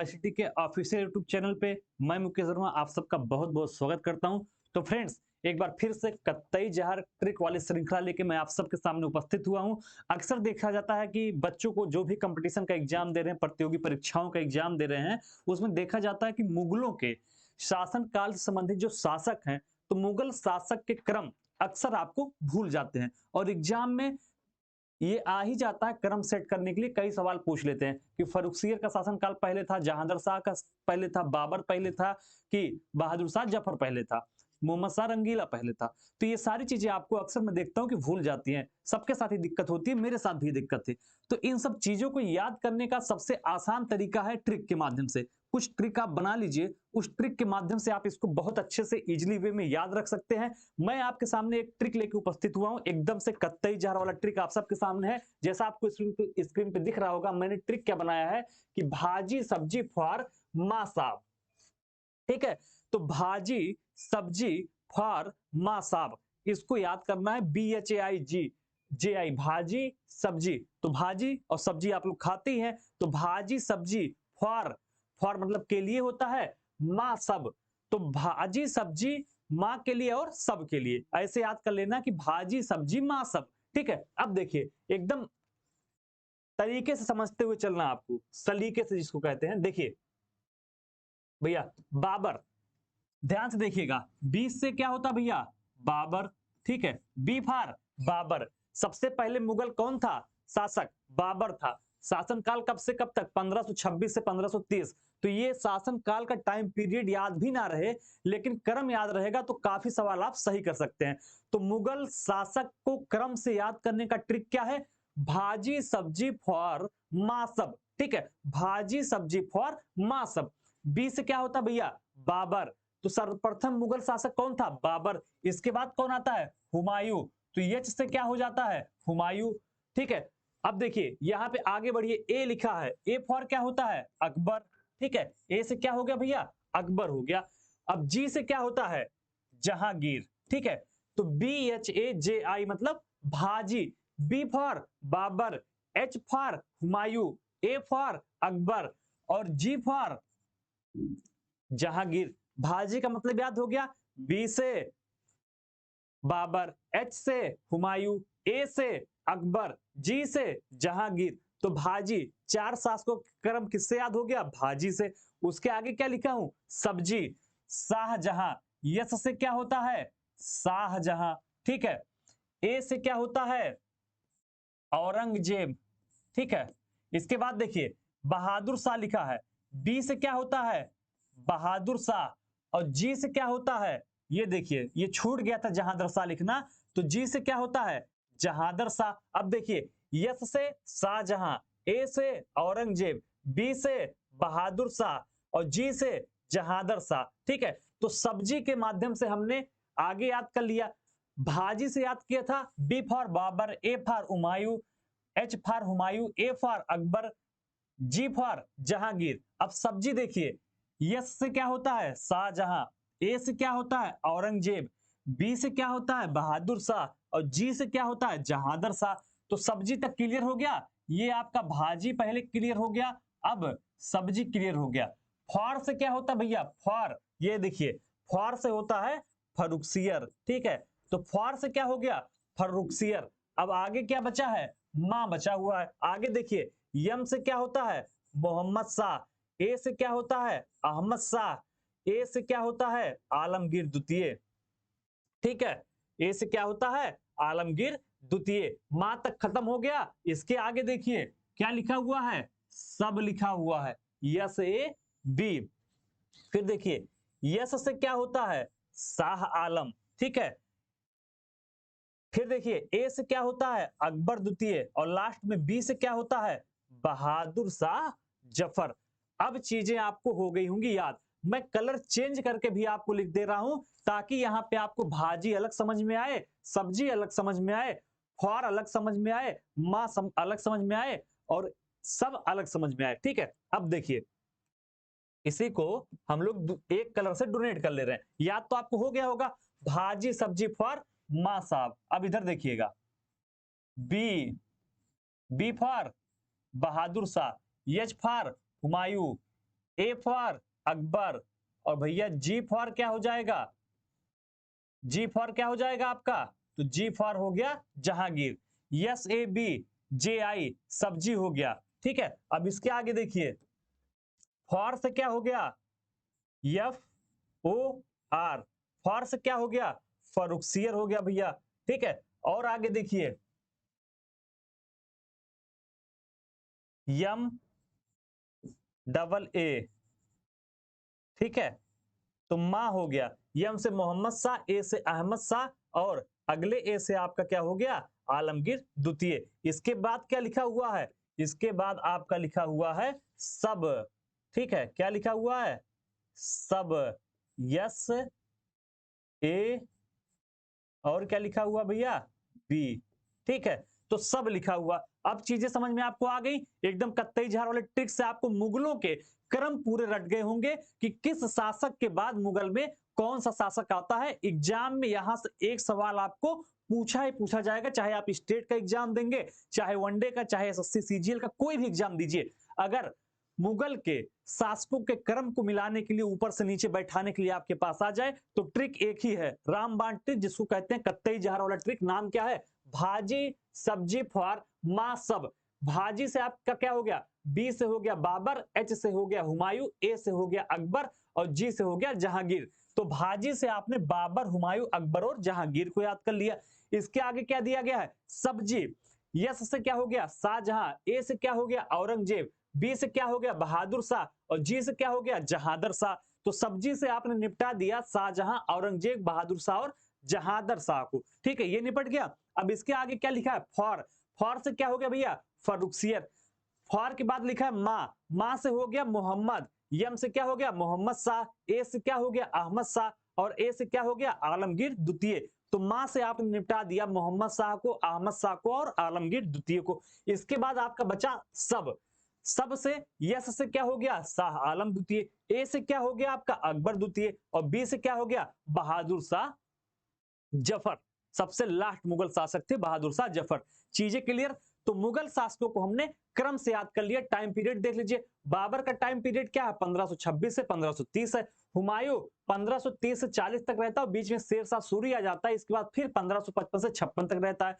University के official YouTube channel पे मैं मुकेश वर्मा आप सबका बहुत बहुत स्वागत करता हूं। तो फ्रेंड्स, एक बार फिर से कत्तई जहर ट्रिक वाली श्रृंखला लेके मैं आप सबके सामने उपस्थित हुआ हूं। अक्सर देखा जाता है कि बच्चों को जो भी कंपटीशन का एग्जाम दे रहे हैं, प्रतियोगी परीक्षाओं का एग्जाम दे रहे हैं, उसमें देखा जाता है कि मुगलों के शासन काल से संबंधित जो शासक हैं, तो मुगल शासक के क्रम अक्सर आपको भूल जाते हैं और एग्जाम में ये आ ही जाता है क्रम सेट करने के लिए। कई सवाल पूछ लेते हैं कि फर्रुखसियर का शासनकाल पहले था, जहांगीर शाह का पहले था, बाबर पहले था कि बहादुर शाह जफर पहले था, मोहम्मद शाह रंगीला पहले था। तो ये सारी चीजें आपको अक्सर मैं देखता हूं कि भूल जाती हैं। सबके साथ ही दिक्कत होती है, मेरे साथ भी दिक्कत थी। तो इन सब चीजों को याद करने का सबसे आसान तरीका है ट्रिक के माध्यम से। कुछ ट्रिक आप बना लीजिए, उस ट्रिक के माध्यम से आप इसको बहुत अच्छे से इजिली वे में याद रख सकते हैं। मैं आपके सामने एक ट्रिक लेके उपस्थित हुआ हूं, एकदम से कत्तई जहर वाला ट्रिक आप सबके सामने है। जैसा आपको स्क्रीन पे दिख रहा होगा, मैंने ट्रिक क्या बनाया है कि भाजी सब्जी फॉर मां साहब। ठीक है, तो भाजी सब्जी फॉर मां साहब, इसको याद करना है। BHAIG भाजी सब्जी। तो भाजी और सब्जी आप लोग खाते ही हैं, तो भाजी सब्जी फॉर, फॉर मतलब के लिए होता है, मां सब। तो भाजी सब्जी मां के लिए और सब के लिए, ऐसे याद कर लेना कि भाजी सब्जी मां सब। ठीक है, अब देखिए एकदम तरीके से समझते हुए चलना आपको, सलीके से जिसको कहते हैं। देखिए भैया, बाबर, ध्यान से देखिएगा, 20 से क्या होता भैया, बाबर। ठीक है, बी फार बाबर। सबसे पहले मुगल कौन था शासक, बाबर था। शासन काल कब से कब तक, 1526 से 1530। तो ये शासन काल का टाइम पीरियड याद भी ना रहे, लेकिन क्रम याद रहेगा तो काफी सवाल आप सही कर सकते हैं। तो मुगल शासक को क्रम से याद करने का ट्रिक क्या है, भाजी सब्जी फॉर मासब। ठीक है, भाजी सब्जी फॉर मासब। बी से क्या होता भैया, बाबर। तो सर्वप्रथम मुगल शासक कौन था, बाबर। इसके बाद कौन आता है, हुमायूं। तो एच से क्या हो जाता है, हुमायूं। ठीक है, अब देखिए यहां पे आगे बढ़िए, ए लिखा है, ए फॉर क्या होता है, अकबर। ठीक है, ए से क्या हो गया भैया, अकबर हो गया। अब जी से क्या होता है, जहांगीर। ठीक है, तो BHAJI मतलब भाजी, B for Babar, H for Humayun, A for Akbar और जी फॉर जहांगीर। भाजी का मतलब याद हो गया, बी से बाबर, एच से हुमायूं, ए से अकबर, जी से जहांगीर। तो भाजी, चार शासकों का क्रम किससे याद हो गया, भाजी से। उसके आगे क्या लिखा हूं, सब्जी, शाहजहां। यस से क्या होता है, शाहजहां। ठीक है, ए से क्या होता है, औरंगजेब। ठीक है, इसके बाद देखिए बहादुर शाह लिखा है, बी से क्या होता है, बहादुर शाह। और जी से क्या होता है, ये देखिए ये छूट गया था जहांदर शाह लिखना, तो जी से क्या होता है, जहांदर शाह। अब देखिए यस से शाहजहां, ए से औरंगजेब, बी से बहादुर शाह और जी से जहांदर शाह। ठीक है, तो सब्जी के माध्यम से हमने आगे याद कर लिया। भाजी से याद किया था, B for Babar, A for Humayun, H for Humayun, A for Akbar, G for Jahangir. अब सब्जी देखिए, यस से क्या होता है, शाहजहां। ए से क्या होता है, औरंगजेब। बी से क्या होता है, बहादुर शाह और जी से क्या होता है, जहांदर शाह। तो सब्जी तक क्लियर हो गया। ये आपका भाजी पहले क्लियर हो गया, अब सब्जी क्लियर हो गया। फॉर से क्या होता है भैया, फॉर, ये देखिए फॉर से होता है फर्रुखसियर। ठीक है, तो फॉर से क्या हो गया, फर्रुखसियर। अब आगे क्या बचा है, मां बचा हुआ है। आगे देखिए, यम से क्या होता है, मोहम्मद शाह। ए से क्या होता है, अहमद शाह। ए से क्या होता है, आलमगीर द्वितीय। ठीक है, ए से क्या होता है, आलमगीर द्वितीय। मां तक खत्म हो गया। इसके आगे देखिए क्या लिखा हुआ है, सब लिखा हुआ है, यस ए बी। फिर देखिए यस से क्या होता है, शाह आलम। ठीक है, फिर देखिए ए से क्या होता है, अकबर द्वितीय और लास्ट में बी से क्या होता है, बहादुर शाह जफर। अब चीजें आपको हो गई होंगी याद। मैं कलर चेंज करके भी आपको लिख दे रहा हूं ताकि यहां पे आपको भाजी अलग समझ में आए, सब्जी अलग समझ में आए, ख्वार अलग समझ में आए, अलग समझ में आए और सब अलग समझ में आए। ठीक है, अब देखिए इसी को हम लोग एक कलर से डोनेट कर ले रहे हैं। याद तो आपको हो गया होगा, भाजी सब्जी फॉर मां साहब। अब इधर देखिएगा, B, B for Bahadur Shah, H for Humayun, A for Akbar, और भैया जी फॉर क्या हो जाएगा, जी फॉर क्या हो जाएगा आपका, तो जी फॉर हो गया Jahangir. Yes A B J I सब्जी हो गया। ठीक है, अब इसके आगे देखिए, फॉर से क्या हो गया, एफ ओ आर, फॉर से क्या हो गया, फरुखसियर हो गया भैया। ठीक है, और आगे देखिए, यम डबल ए, ठीक है, तो माँ हो गया। यम से मोहम्मद शाह, ए से अहमद शाह, और अगले ए से आपका क्या हो गया, आलमगीर द्वितीय। इसके बाद क्या लिखा हुआ है, इसके बाद आपका लिखा हुआ है सब। ठीक है, क्या लिखा हुआ है, सब, यस ए, और क्या लिखा हुआ भैया, बी। ठीक है, तो सब लिखा हुआ। अब चीजें समझ में आपको आ गई एकदम कत्तई झार वाले ट्रिक से। आपको मुगलों के क्रम पूरे रट गए होंगे कि किस शासक के बाद मुगल में कौन सा शासक आता है। एग्जाम में यहां से एक सवाल आपको पूछा ही पूछा जाएगा, चाहे आप स्टेट का एग्जाम देंगे, चाहे वनडे का, चाहे एसएससी सीजीएल का, कोई भी एग्जाम दीजिए, अगर मुगल के शासकों के क्रम को मिलाने के लिए, ऊपर से नीचे बैठाने के लिए आपके पास आ जाए, तो ट्रिक एक ही है, रामबाण ट्रिक, जिसको कहते हैं कत्तई जहर वाला ट्रिक। नाम क्या है, भाजी सब्जी फॉर मां सब। भाजी से आपका क्या हो गया, बी से हो गया बाबर, एच से हो गया हुमायूं, ए से हो गया अकबर, और जी से हो गया जहांगीर। तो भाजी से आपने बाबर, हुमायूं, अकबर और जहांगीर को याद कर लिया। इसके आगे क्या दिया गया है, सब्जी। यस से क्या हो गया, शाहजहां, ए से क्या हो गया, औरंगजेब, बी से क्या हो गया, बहादुर शाह, और जी से क्या हो गया, जहादर शाह। तो सब्जी से आपने निपटा दिया शाहजहां, औरंगजेब, बहादुर शाह और जहादर शाह को। ठीक है, ये निपट गया। अब इसके आगे क्या लिखा है, फॉर। फॉर से क्या हो गया भैया, फर्रुखसियर। फॉर के बाद लिखा है माँ, माँ से हो गया मोहम्मद। यम से क्या हो गया, मोहम्मद शाह। ए से क्या हो गया, अहमद शाह, और ए से क्या हो गया, आलमगीर द्वितीय। तो माँ से आपने निपटा दिया मोहम्मद शाह को, अहमद शाह को और आलमगीर द्वितीय को। इसके बाद आपका बचा सब। सब से, यस से क्या हो गया, शाह आलम द्वितीय। ए से क्या हो गया आपका, अकबर द्वितीय, और बी से क्या हो गया, बहादुर शाह जफर। सबसे लास्ट मुगल शासक थे बहादुर शाह जफर। चीजें क्लियर। तो मुगल शासकों को हमने क्रम से याद कर लिया। टाइम पीरियड देख लीजिए, बाबर का टाइम पीरियड क्या है, 1526 से 1530 है। हुमायूं 1530 से 40 तक रहता है, बीच में शेरशाह सूरी आ जाता है, इसके बाद फिर 1555 से 56 तक रहता है।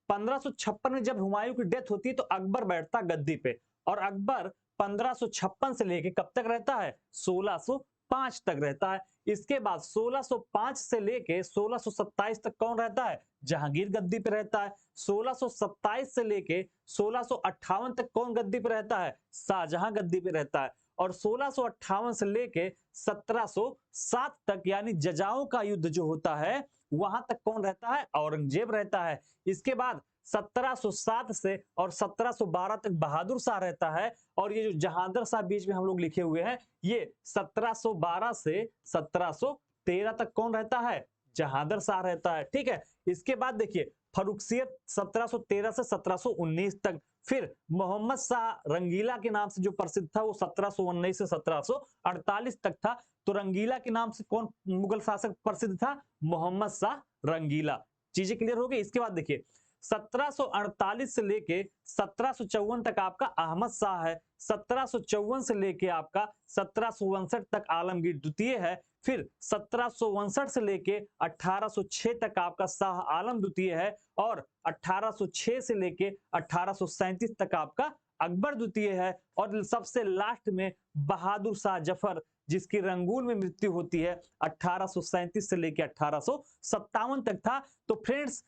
1556 में जब हुमायूं की डेथ होती है तो अकबर बैठता गद्दी पे, और अकबर 1556 से लेके कब तक रहता है, 1605 तक रहता है। इसके बाद 1605 से लेके 1627 तक कौन रहता है, जहांगीर गद्दी पे रहता है। 1627 से लेके 1658 तक कौन गद्दी पे रहता है, शाहजहां गद्दी पे रहता है। और 1658 से लेके 1707 तक, यानी जजाओं का युद्ध जो होता है, वहां तक कौन रहता है, औरंगजेब रहता है। इसके बाद 1707 से और 1712 तक बहादुर शाह रहता है। और ये जो जहादर शाह बीच में हम लोग लिखे हुए हैं, ये 1712 से 1713 तक कौन रहता है, जहादर शाह रहता है। ठीक है, इसके बाद देखिए फर्रुखसियत 1713 से 1719 तक। फिर मोहम्मद शाह रंगीला के नाम से जो प्रसिद्ध था, वो 1719 से 1748 तक था। तो रंगीला के नाम से कौन मुगल शासक प्रसिद्ध था, मोहम्मद शाह रंगीला। चीजें क्लियर हो गई। इसके बाद देखिए 1748 से लेके 1754 तक आपका अहमद शाह है। 1754 से लेके आपका 1759 तक आलमगीर द्वितीय है। फिर 1759 से लेके 1806 तक आपका शाह आलम द्वितीय है। और 1806 से लेके 1837 तक आपका अकबर द्वितीय है। और सबसे लास्ट में बहादुर शाह जफर, जिसकी रंगून में मृत्यु होती है 1837 से लेके 1857 तक था। तो फ्रेंड्स,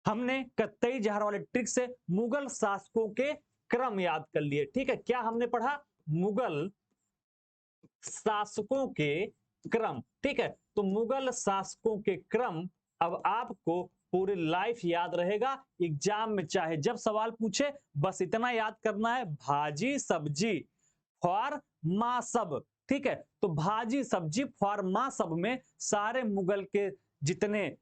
हमने कत्तई जहर वाले ट्रिक से मुगल शासकों के क्रम याद कर लिए। ठीक है, क्या हमने पढ़ा, मुगल शासकों के क्रम। ठीक है, तो मुगल शासकों के क्रम अब आपको पूरी लाइफ याद रहेगा। एग्जाम में चाहे जब सवाल पूछे, बस इतना याद करना है, भाजी सब्जी फॉर मां सब। ठीक है, तो भाजी सब्जी फॉर मां सब में सारे मुगल के जितने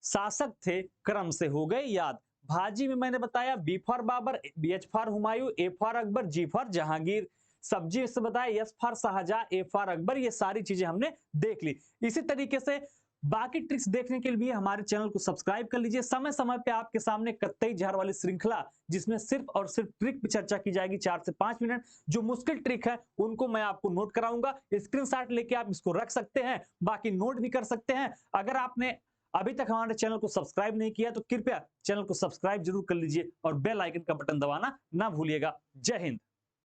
शासक थे क्रम से हो गए याद। भाजी में मैंने बताया B for Babar, H for Humayun, A for Akbar, G for Jahangir. सब्जी से बताया S for Shahjahan, A for Akbar. ये सारी चीजें हमने देख ली। इसी तरीके से बाकी ट्रिक्स देखने के लिए हमारे चैनल को सब्सक्राइब कर लीजिए। समय समय पे आपके सामने कत्तई जहर वाली श्रृंखला, जिसमें सिर्फ और सिर्फ ट्रिक पे चर्चा की जाएगी 4 से 5 मिनट। जो मुश्किल ट्रिक है उनको मैं आपको नोट कराऊंगा, स्क्रीनशॉट लेके आप इसको रख सकते हैं, बाकी नोट भी कर सकते हैं। अगर आपने अभी तक हमारे चैनल को सब्सक्राइब नहीं किया तो कृपया चैनल को सब्सक्राइब जरूर कर लीजिए और बेल आइकन का बटन दबाना ना भूलिएगा। जय हिंद।